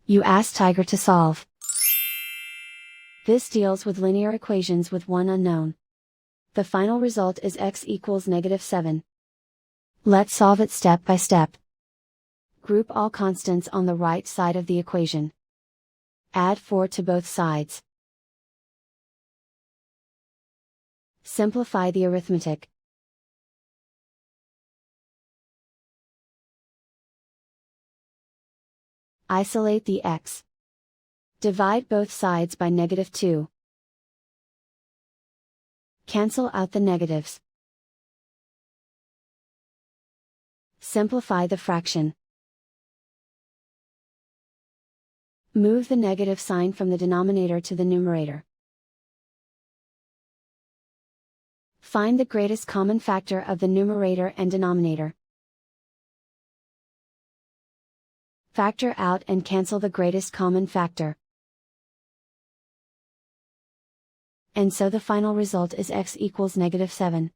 You ask Tiger to solve. This deals with linear equations with one unknown. The final result is x equals -7. Let's solve it step by step. Group all constants on the right side of the equation. Add 4 to both sides. Simplify the arithmetic. Isolate the x. Divide both sides by -2. Cancel out the negatives. Simplify the fraction. Move the negative sign from the denominator to the numerator. Find the greatest common factor of the numerator and denominator. Factor out and cancel the greatest common factor. And so the final result is x equals -7.